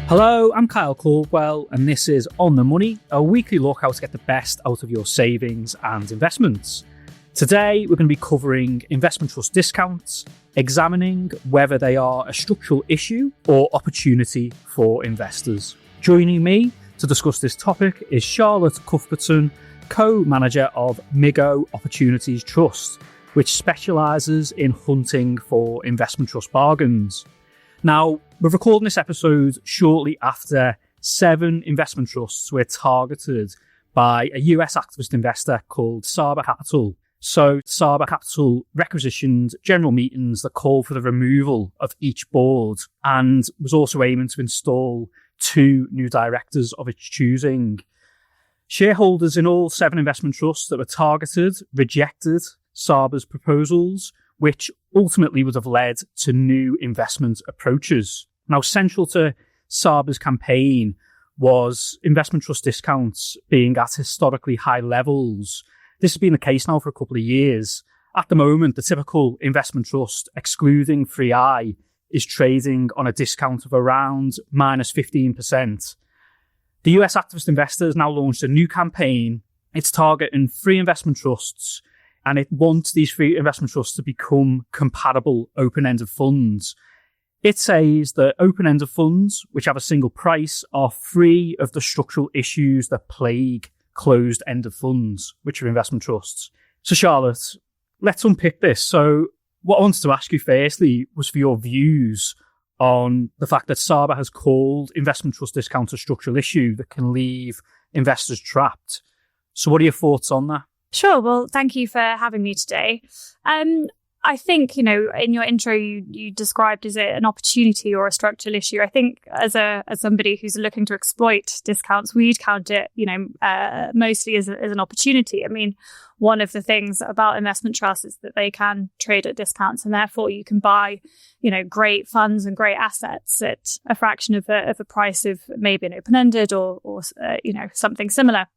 Hello, I'm Kyle Caldwell, and this is On the Money, a weekly look how to get the best out of your savings and investments. Today, we're going to be covering investment trust discounts, examining whether they are a structural issue or opportunity for investors. Joining me to discuss this topic is Charlotte Cuthbertson, co-manager of Migo Opportunities Trust, which specialises in hunting for investment trust bargains. Now, we're recording this episode shortly after 7 investment trusts were targeted by a US activist investor called Saba Capital. So Saba Capital requisitioned general meetings that called for the removal of each board and was also aiming to install 2 new directors of its choosing. Shareholders in all 7 investment trusts that were targeted rejected Saba's proposals, which ultimately would have led to new investment approaches. Now, central to Saba's campaign was investment trust discounts being at historically high levels. This has been the case now for a couple of years. At the moment, the typical investment trust, excluding 3i, is trading on a discount of around minus 15%. The US activist investor has now launched a new campaign. It's targeting 3 investment trusts, and it wants these 3 investment trusts to become compatible open-ended funds. It says that open-ended funds, which have a single price, are free of the structural issues that plague closed-ended funds, which are investment trusts. So, Charlotte, let's unpick this. So, what I wanted to ask you firstly was for your views on the fact that Saba has called investment trust discount a structural issue that can leave investors trapped. So, what are your thoughts on that? Sure. Well, thank you for having me today. I think, in your intro, you described, is it an opportunity or a structural issue? I think as somebody who's looking to exploit discounts, we'd count it, mostly as an opportunity. I mean, one of the things about investment trusts is that they can trade at discounts, and therefore you can buy, great funds and great assets at a fraction of the price of maybe an open-ended or something similar.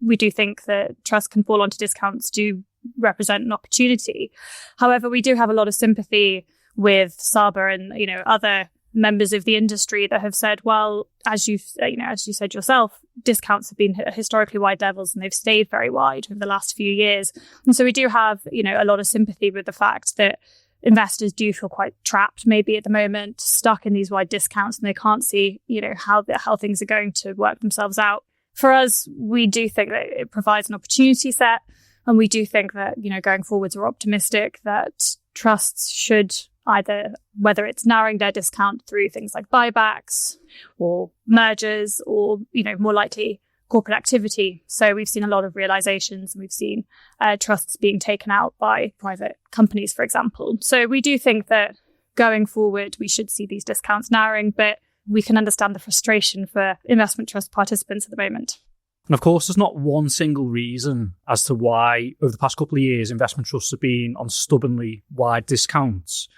We do think that trusts can fall onto discounts do represent an opportunity. However, we do have a lot of sympathy with Saba and other members of the industry that have said, well, as you said yourself, discounts have been at historically wide levels and they've stayed very wide over the last few years. And so we do have a lot of sympathy with the fact that investors do feel quite trapped maybe at the moment, stuck in these wide discounts, and they can't see how things are going to work themselves out. For us, we do think that it provides an opportunity set, and we do think that, going forwards, we're optimistic that trusts should either, whether it's narrowing their discount through things like buybacks or mergers or, more likely corporate activity. So we've seen a lot of realizations, and we've seen trusts being taken out by private companies, for example. So we do think that going forward, we should see these discounts narrowing, but we can understand the frustration for investment trust participants at the moment. And of course, there's not one single reason as to why over the past couple of years investment trusts have been on stubbornly wide discounts.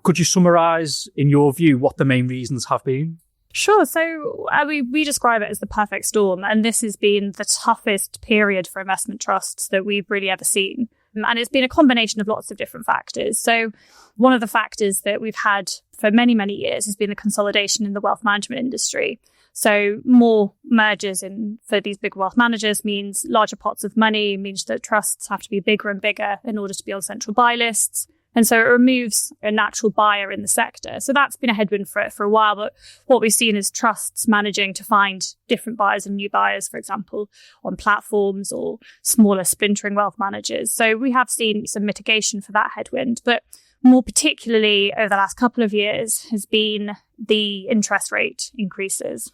Could you summarise, in your view, what the main reasons have been? Sure. So we describe it as the perfect storm, and this has been the toughest period for investment trusts that we've really ever seen. And it's been a combination of lots of different factors. So one of the factors that we've had for many, many years has been the consolidation in the wealth management industry. So more mergers for these big wealth managers means larger pots of money, means that trusts have to be bigger and bigger in order to be on central buy lists. And so it removes a natural buyer in the sector. So that's been a headwind for a while. But what we've seen is trusts managing to find different buyers and new buyers, for example, on platforms or smaller splintering wealth managers. So we have seen some mitigation for that headwind. But more particularly over the last couple of years has been the interest rate increases.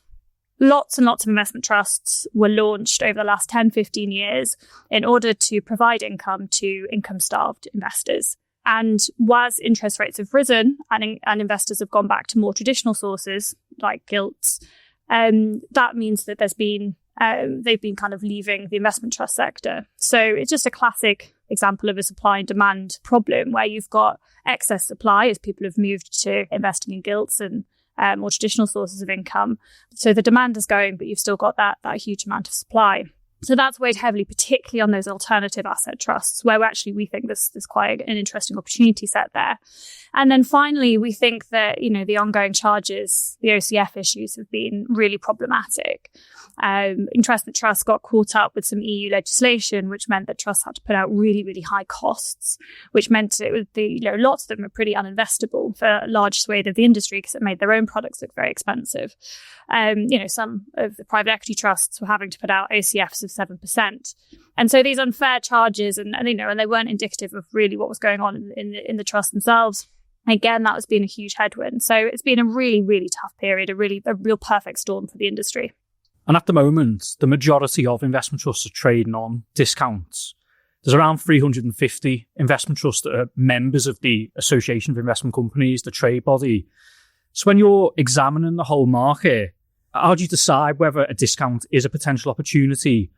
Lots and lots of investment trusts were launched over the last 10, 15 years in order to provide income to income-starved investors. And as interest rates have risen and investors have gone back to more traditional sources like gilts, that means that they've been kind of leaving the investment trust sector. So it's just a classic example of a supply and demand problem where you've got excess supply as people have moved to investing in gilts and more traditional sources of income. So the demand is going, but you've still got that huge amount of supply. So that's weighed heavily, particularly on those alternative asset trusts, where we think there's quite an interesting opportunity set there. And then finally, we think that, the ongoing charges, the OCF issues have been really problematic. Investment trusts got caught up with some EU legislation, which meant that trusts had to put out really, really high costs, which meant it would be, lots of them are pretty uninvestable for a large swathe of the industry because it made their own products look very expensive. Some of the private equity trusts were having to put out OCFs of 7%. And so these unfair charges, and they weren't indicative of really what was going on in the trust themselves. Again, that has been a huge headwind. So it's been a really, really tough period, a real perfect storm for the industry. And at the moment, the majority of investment trusts are trading on discounts. There's around 350 investment trusts that are members of the Association of Investment Companies, the trade body. So when you're examining the whole market, how do you decide whether a discount is a potential opportunity?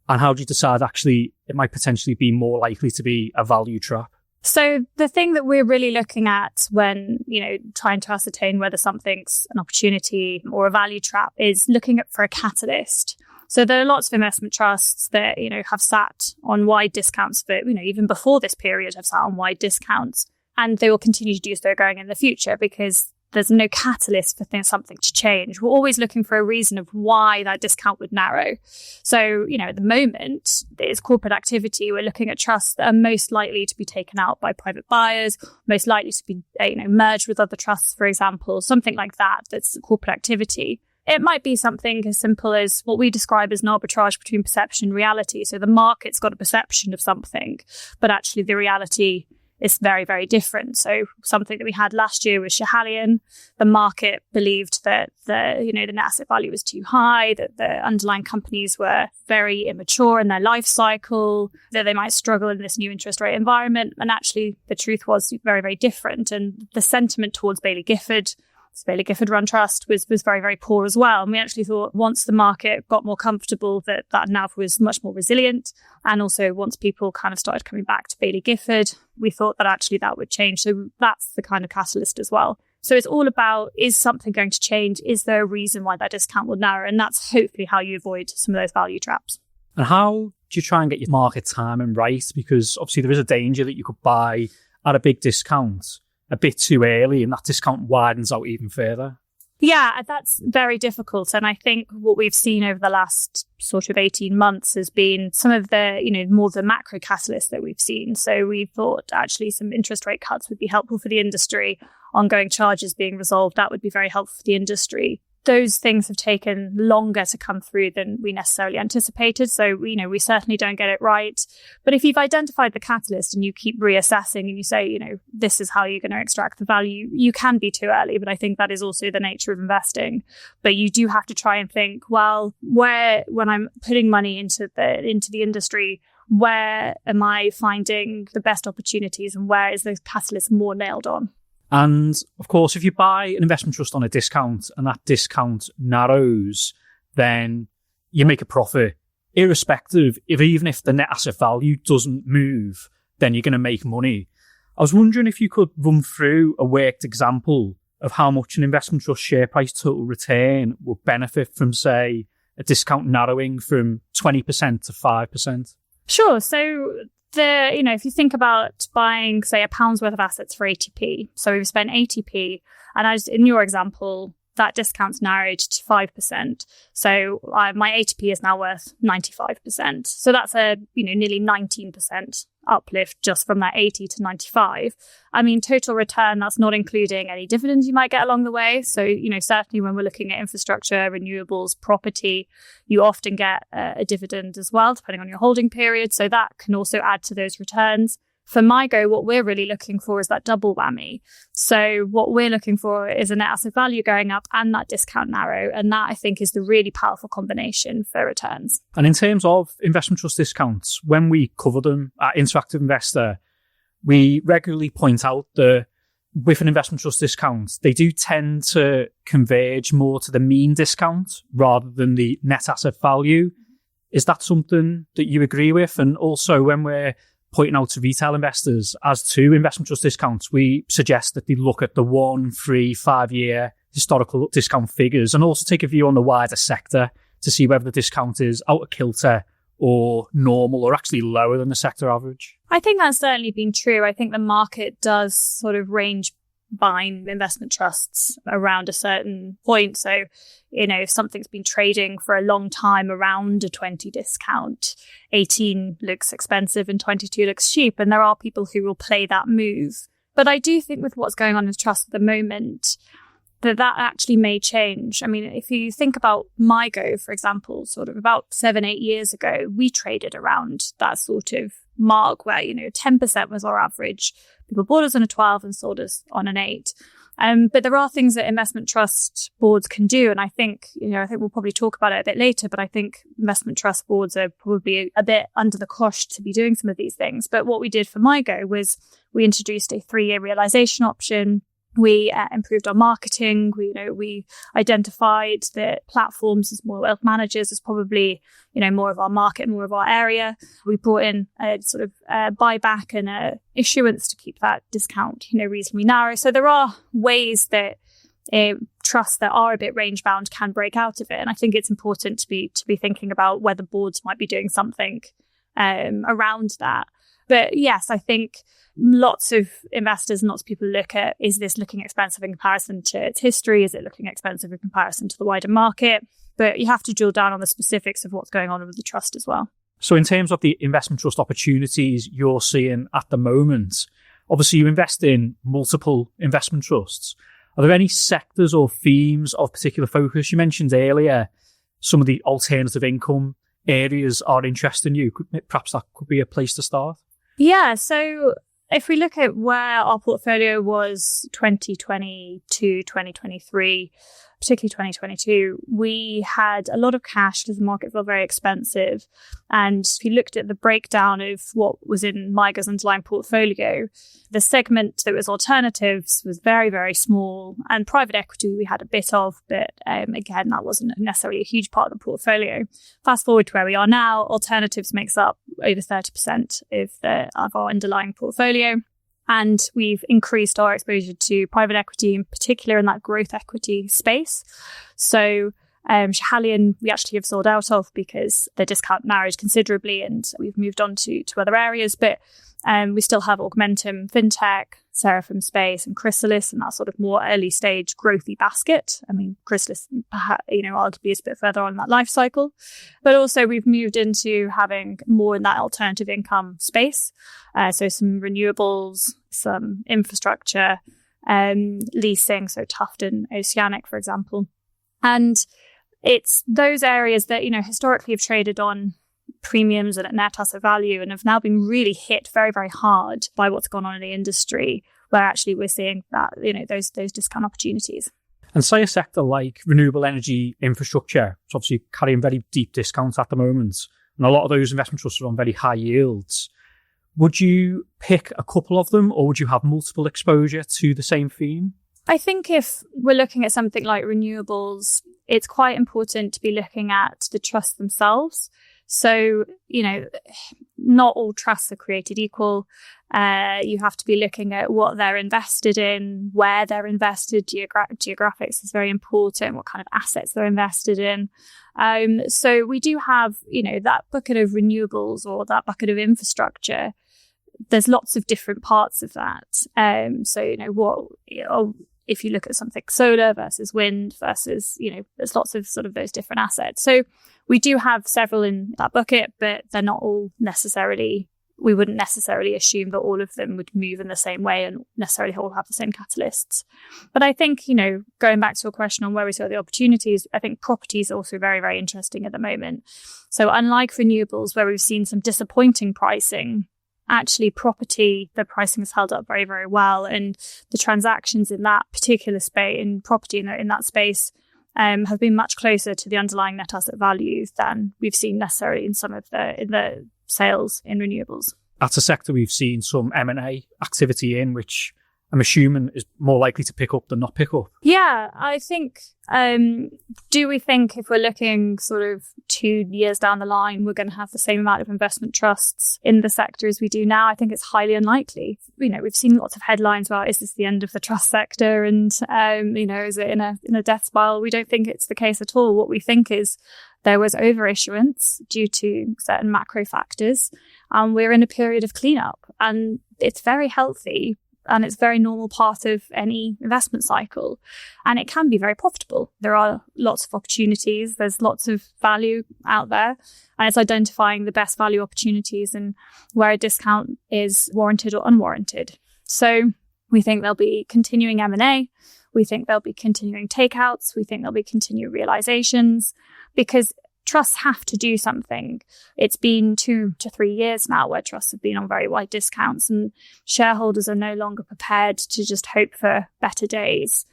And how do you decide actually it might potentially be more likely to be a value trap? So the thing that we're really looking at when, trying to ascertain whether something's an opportunity or a value trap is looking for a catalyst. So there are lots of investment trusts that, have sat on wide discounts for, even before this period have sat on wide discounts, and they will continue to do so going in the future because there's no catalyst for something to change. We're always looking for a reason of why that discount would narrow. So, at the moment, it's corporate activity. We're looking at trusts that are most likely to be taken out by private buyers, most likely to be, merged with other trusts, for example, something like that. That's corporate activity. It might be something as simple as what we describe as an arbitrage between perception and reality. So the market's got a perception of something, but actually the reality is very, very different. So something that we had last year was Schiehallion. The market believed that the net asset value was too high, that the underlying companies were very immature in their life cycle, that they might struggle in this new interest rate environment. And actually, the truth was very, very different. And the sentiment towards Baillie Gifford run trust was very, very poor as well. And we actually thought once the market got more comfortable that NAV was much more resilient. And also once people kind of started coming back to Baillie Gifford, we thought that actually that would change. So that's the kind of catalyst as well. So it's all about, is something going to change? Is there a reason why that discount will narrow? And that's hopefully how you avoid some of those value traps. And how do you try and get your market timing right? Because obviously there is a danger that you could buy at a big discount a bit too early and that discount widens out even further. Yeah, that's very difficult. And I think what we've seen over the last sort of 18 months has been some of the, more the macro catalysts that we've seen. So we thought actually some interest rate cuts would be helpful for the industry, ongoing charges being resolved, that would be very helpful for the industry. Those things have taken longer to come through than we necessarily anticipated. So, we certainly don't get it right. But if you've identified the catalyst and you keep reassessing and you say, this is how you're going to extract the value, you can be too early. But I think that is also the nature of investing. But you do have to try and think, well, when I'm putting money into the industry, where am I finding the best opportunities and where is the catalyst more nailed on? And of course, if you buy an investment trust on a discount and that discount narrows, then you make a profit. Irrespective, even if the net asset value doesn't move, then you're going to make money. I was wondering if you could run through a worked example of how much an investment trust share price total return will benefit from, say, a discount narrowing from 20% to 5%. Sure. So if you think about buying, say, £1 worth of assets for 80p, so we've spent 80p, and in your example, that discount's narrowed to 5%. So my 80p is now worth 95%. So that's a nearly 19% uplift just from that 80 to 95. I mean, total return, that's not including any dividends you might get along the way. So, certainly when we're looking at infrastructure, renewables, property, you often get a dividend as well, depending on your holding period. So that can also add to those returns. For MyGo, what we're really looking for is that double whammy. So what we're looking for is a net asset value going up and that discount narrow. And that, I think, is the really powerful combination for returns. And in terms of investment trust discounts, when we cover them at Interactive Investor, we regularly point out that with an investment trust discount, they do tend to converge more to the mean discount rather than the net asset value. Is that something that you agree with? And also when we're pointing out to retail investors as to investment trust discounts, we suggest that they look at the 1, 3, 5 year historical discount figures and also take a view on the wider sector to see whether the discount is out of kilter or normal or actually lower than the sector average? I think that's certainly been true. I think the market does sort of range bind investment trusts around a certain point. So, if something's been trading for a long time around a 20 discount, 18 looks expensive and 22 looks cheap. And there are people who will play that move. But I do think with what's going on in the trust at the moment, that actually may change. I mean, if you think about MyGo, for example, sort of about 7-8 years ago, we traded around that sort of mark where, 10% was our average. People bought us on a 12 and sold us on an 8. But there are things that investment trust boards can do. And I think we'll probably talk about it a bit later, but I think investment trust boards are probably a bit under the cosh to be doing some of these things. But what we did for MyGo was we introduced a 3-year realization option. We improved our marketing. We identified that platforms as more wealth managers is probably, more of our market, more of our area. We brought in a sort of buyback and a issuance to keep that discount, reasonably narrow. So there are ways that trusts that are a bit range bound can break out of it. And I think it's important to be thinking about whether boards might be doing something around that. But yes, I think lots of investors and lots of people look at, is this looking expensive in comparison to its history? Is it looking expensive in comparison to the wider market? But you have to drill down on the specifics of what's going on with the trust as well. So in terms of the investment trust opportunities you're seeing at the moment, obviously you invest in multiple investment trusts. Are there any sectors or themes of particular focus? You mentioned earlier some of the alternative income areas are interesting you. Perhaps that could be a place to start. Yeah, so if we look at where our portfolio was 2022, 2023, particularly 2022, we had a lot of cash because the market felt very expensive. And if you looked at the breakdown of what was in MyGo's underlying portfolio, the segment that was alternatives was very, very small. And private equity we had a bit of, but again, that wasn't necessarily a huge part of the portfolio. Fast forward to where we are now, alternatives makes up over 30% of our underlying portfolio. And we've increased our exposure to private equity, in particular in that growth equity space. So Schiehallion, we actually have sold out of because the discount narrowed considerably and we've moved on to other areas. But we still have Augmentum, FinTech, Seraphim Space and Chrysalis and that sort of more early stage growthy basket. I mean, Chrysalis, arguably is a bit further on in that life cycle. But also we've moved into having more in that alternative income space. So some renewables, some infrastructure, leasing, so Tuft and Oceanic, for example. And it's those areas that, historically have traded on premiums and at net asset value and have now been really hit very, very hard by what's gone on in the industry, where actually we're seeing that, those discount opportunities. And say a sector like renewable energy infrastructure, it's obviously carrying very deep discounts at the moment, and a lot of those investment trusts are on very high yields. Would you pick a couple of them or would you have multiple exposure to the same theme? I think if we're looking at something like renewables, it's quite important to be looking at the trusts themselves. So, not all trusts are created equal. You have to be looking at what they're invested in, where they're invested. Geographics is very important, what kind of assets they're invested in. So we do have, that bucket of renewables or that bucket of infrastructure. There's lots of different parts of that. If you look at something solar versus wind versus, there's lots of sort of those different assets. So we do have several in that bucket, but they're not all necessarily, we wouldn't necessarily assume that all of them would move in the same way and necessarily all have the same catalysts. But I think, going back to a question on where we saw the opportunities, I think property is also very, very interesting at the moment. So unlike renewables, where we've seen some disappointing pricing, actually property, the pricing has held up very, very well. And the transactions in that particular space, in property in that space, have been much closer to the underlying net asset values than we've seen necessarily in some of the sales in renewables. That's a sector we've seen some M&A activity in, which I'm assuming is more likely to pick up than not pick up. Yeah, I think, do we think if we're looking sort of 2 years down the line, we're going to have the same amount of investment trusts in the sector as we do now? I think it's highly unlikely. We've seen lots of headlines about, is this the end of the trust sector? And, is it in a death spiral? We don't think it's the case at all. What we think is there was overissuance due to certain macro factors. And we're in a period of cleanup, and it's very healthy. And it's a very normal part of any investment cycle. And it can be very profitable. There are lots of opportunities. There's lots of value out there. And it's identifying the best value opportunities and where a discount is warranted or unwarranted. So we think there'll be continuing M&A. We think there'll be continuing takeouts. We think there'll be continued realizations, because trusts have to do something. It's been 2 to 3 years now where trusts have been on very wide discounts, and shareholders are no longer prepared to just hope for better days.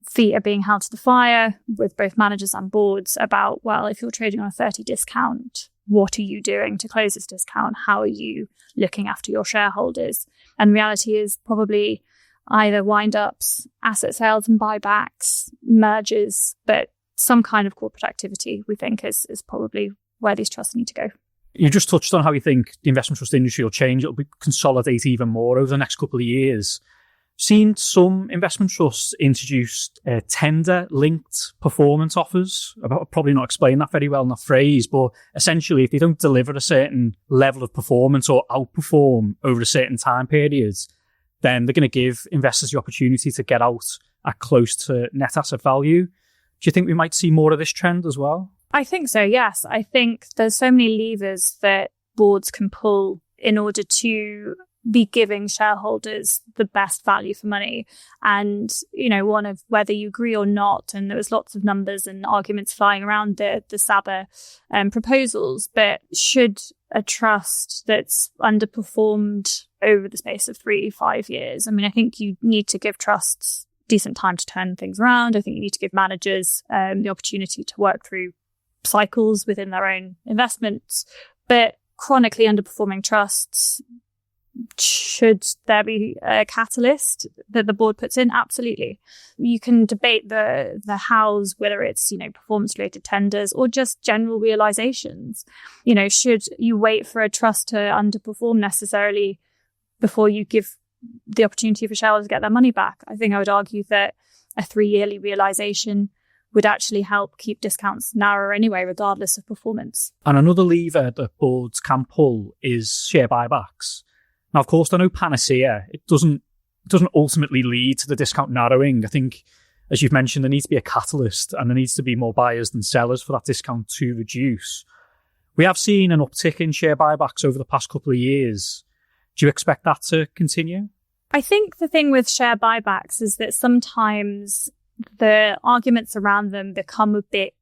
Feet are being held to the fire with both managers and boards about, well, if you're trading on a 30 discount, what are you doing to close this discount? How are you looking after your shareholders? And reality is probably either wind-ups, asset sales and buybacks, mergers, but some kind of corporate activity, we think, is probably where these trusts need to go. You just touched on how you think the investment trust industry will change. It'll consolidate even more over the next couple of years. Seen some investment trusts introduce tender-linked performance offers. I'll probably not explain that very well in that phrase, but essentially, if they don't deliver a certain level of performance or outperform over a certain time period, then they're going to give investors the opportunity to get out at close to net asset value. Do you think we might see more of this trend as well? I think so, yes. I think there's so many levers that boards can pull in order to be giving shareholders the best value for money. And, one of whether you agree or not, and there was lots of numbers and arguments flying around the SABA proposals, but should a trust that's underperformed over the space of 3-5 years, I think you need to give trusts decent time to turn things around. I think you need to give managers the opportunity to work through cycles within their own investments. But chronically underperforming trusts, should there be a catalyst that the board puts in? Absolutely. You can debate the hows, whether it's, performance-related tenders or just general realizations. Should you wait for a trust to underperform necessarily before you give the opportunity for shareholders to get their money back? I think I would argue that a 3-yearly realization would actually help keep discounts narrower anyway, regardless of performance. And another lever that boards can pull is share buybacks. Now, of course, they're no panacea. It doesn't ultimately lead to the discount narrowing. I think, as you've mentioned, there needs to be a catalyst, and there needs to be more buyers than sellers for that discount to reduce. We have seen an uptick in share buybacks over the past couple of years. Do you expect that to continue? I think the thing with share buybacks is that sometimes the arguments around them become a bit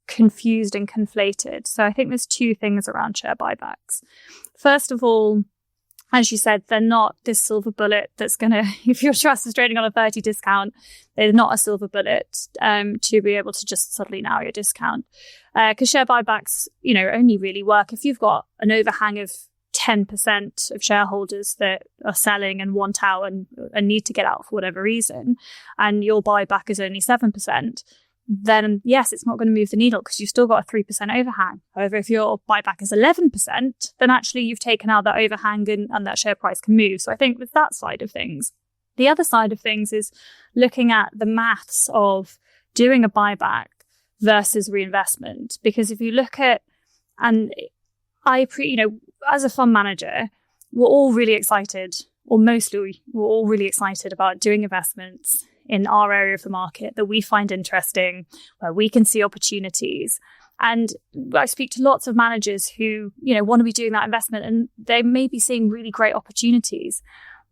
confused and conflated. So I think there's 2 things around share buybacks. First of all, as you said, they're not this silver bullet that's going to, if your trust is trading on a 30 discount, they're not a silver bullet to be able to just suddenly narrow your discount. Because share buybacks, only really work if you've got an overhang of 10% of shareholders that are selling and want out and need to get out for whatever reason, and your buyback is only 7%, then yes, it's not going to move the needle because you've still got a 3% overhang. However, if your buyback is 11%, then actually you've taken out that overhang and that share price can move. So I think with that side of things. The other side of things is looking at the maths of doing a buyback versus reinvestment. Because if you look at, and as a fund manager, we're all really excited, or mostly we're all really excited about doing investments in our area of the market that we find interesting, where we can see opportunities. And I speak to lots of managers who, want to be doing that investment, and they may be seeing really great opportunities.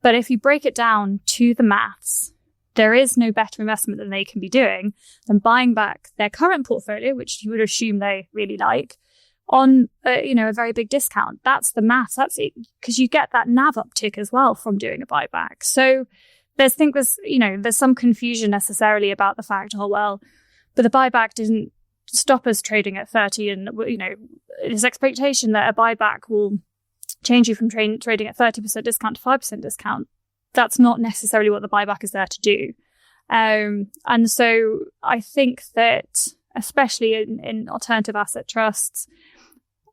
But if you break it down to the maths, there is no better investment than they can be doing than buying back their current portfolio, which you would assume they really like, on a very big discount. That's the maths. That's it, because you get that NAV uptick as well from doing a buyback. So there's some confusion necessarily about the fact, but the buyback didn't stop us trading at 30, and this expectation that a buyback will change you from trading at 30% discount to 5% discount. that's not necessarily what the buyback is there to do. And so I think that, especially in alternative asset trusts,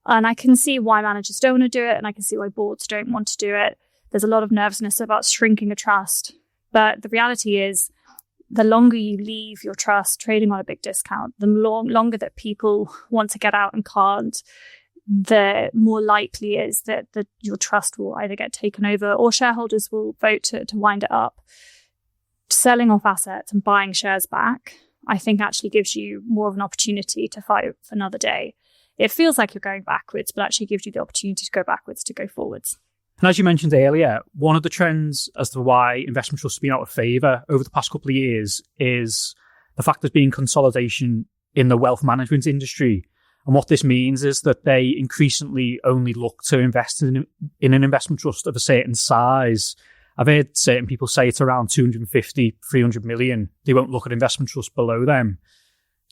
and I can see why managers don't want to do it, and I can see why boards don't want to do it. There's a lot of nervousness about shrinking a trust. But the reality is, the longer you leave your trust trading on a big discount, the longer that people want to get out and can't, the more likely it is that your trust will either get taken over or shareholders will vote to wind it up. Selling off assets and buying shares back, I think, actually gives you more of an opportunity to fight for another day. It feels like you're going backwards, but actually gives you the opportunity to go backwards, to go forwards. And as you mentioned earlier, one of the trends as to why investment trusts have been out of favour over the past couple of years is the fact there's been consolidation in the wealth management industry. And what this means is that they increasingly only look to invest in an investment trust of a certain size. I've heard certain people say it's around 250, 300 million. They won't look at investment trusts below them.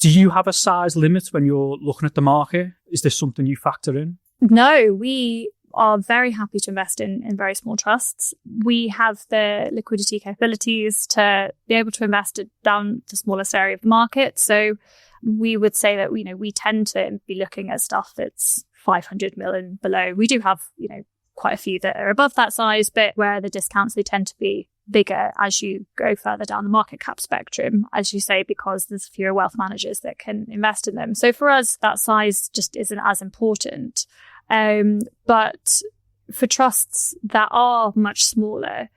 Do you have a size limit when you're looking at the market? Is this something you factor in? No, we are very happy to invest in very small trusts. We have the liquidity capabilities to be able to invest it down the smallest area of the market. So we would say that, we tend to be looking at stuff that's 500 million below. We do have, quite a few that are above that size, but where the discounts, they tend to be bigger as you go further down the market cap spectrum, as you say, because there's fewer wealth managers that can invest in them. So for us, that size just isn't as important. But for trusts that are much smaller,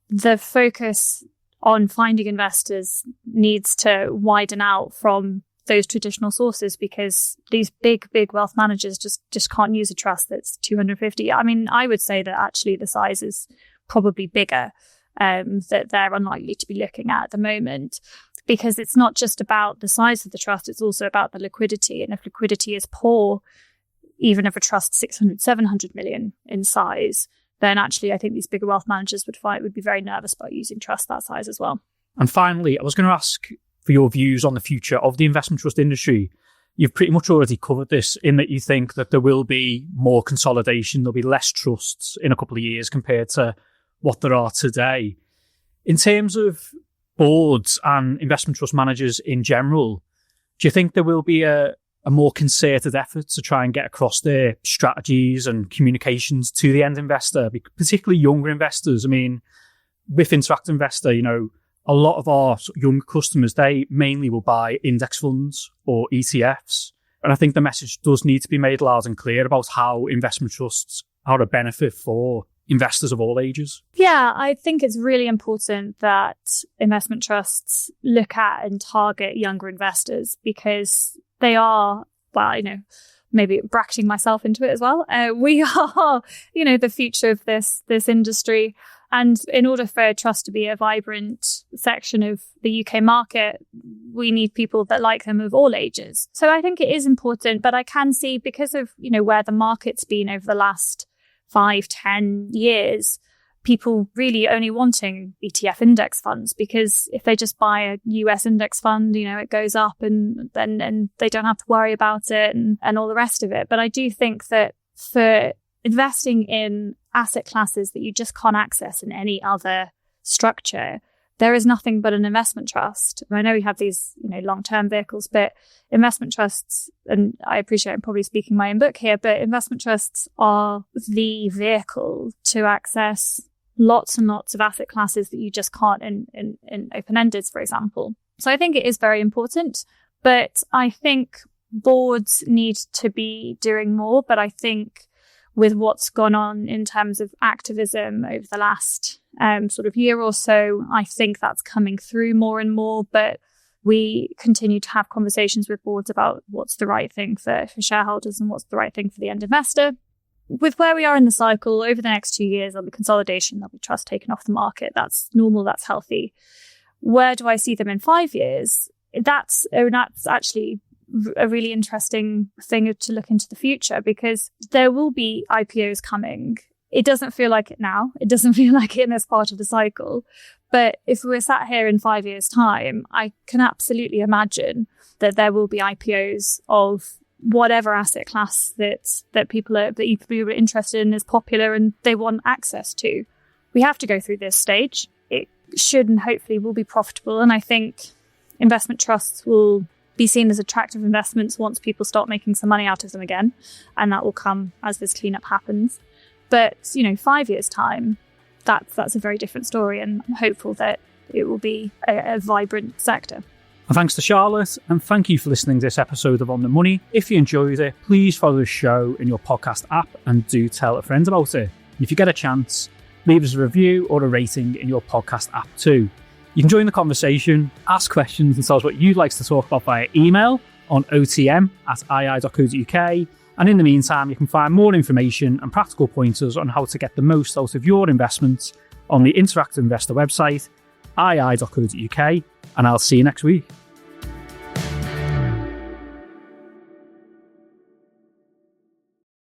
the focus on finding investors needs to widen out from those traditional sources, because these big wealth managers just can't use a trust that's 250. I mean, I would say that actually the size is probably bigger, that they're unlikely to be looking at the moment, because it's not just about the size of the trust, it's also about the liquidity. And if liquidity is poor, even if a trust 600, 700 million in size, then actually I think these bigger wealth managers would be very nervous about using trusts that size as well. And finally, I was going to ask for your views on the future of the investment trust industry. You've pretty much already covered this in that you think that there will be more consolidation, there'll be less trusts in a couple of years compared to what there are today. In terms of boards and investment trust managers in general, do you think there will be a more concerted effort to try and get across their strategies and communications to the end investor, particularly younger investors? I mean, with Interact Investor, a lot of our young customers, they mainly will buy index funds or ETFs. And I think the message does need to be made loud and clear about how investment trusts are a benefit for investors of all ages. Yeah, I think it's really important that investment trusts look at and target younger investors, because they are, maybe bracketing myself into it as well. We are, the future of this industry. And in order for trust to be a vibrant section of the UK market, we need people that like them of all ages. So I think it is important, but I can see, because of, where the market's been over the last 5-10 years, people really only wanting ETF index funds, because if they just buy a US index fund, it goes up and they don't have to worry about it and all the rest of it. But I do think that for investing in asset classes that you just can't access in any other structure, there is nothing but an investment trust. I know we have these, long-term vehicles, but investment trusts, and I appreciate I'm probably speaking my own book here, but investment trusts are the vehicle to access lots and lots of asset classes that you just can't in open-endeds, for example. So I think it is very important, but I think boards need to be doing more. But I think with what's gone on in terms of activism over the last sort of year or so, I think that's coming through more and more. But we continue to have conversations with boards about what's the right thing for shareholders and what's the right thing for the end investor. With where we are in the cycle, over the next 2 years, there'll be consolidation, there'll be trust taken off the market. That's normal, that's healthy. Where do I see them in 5 years? That's actually a really interesting thing to look into the future, because there will be IPOs coming. It doesn't feel like it now. It doesn't feel like it in this part of the cycle. But if we're sat here in 5 years' time, I can absolutely imagine that there will be IPOs of whatever asset class that people are interested in, is popular and they want access to. we have to go through this stage. It should and hopefully will be profitable. And I think investment trusts will be seen as attractive investments once people start making some money out of them again. And that will come as this cleanup happens. But, 5 years' time, that's a very different story. And I'm hopeful that it will be a vibrant sector. And thanks to Charlotte, and thank you for listening to this episode of On the Money. If you enjoyed it, please follow the show in your podcast app and do tell a friend about it. And if you get a chance, leave us a review or a rating in your podcast app too. You can join the conversation, ask questions and tell us what you'd like us to talk about via email on otm@ii.co.uk. And in the meantime, you can find more information and practical pointers on how to get the most out of your investments on the Interactive Investor website, ii.co.uk. And I'll see you next week.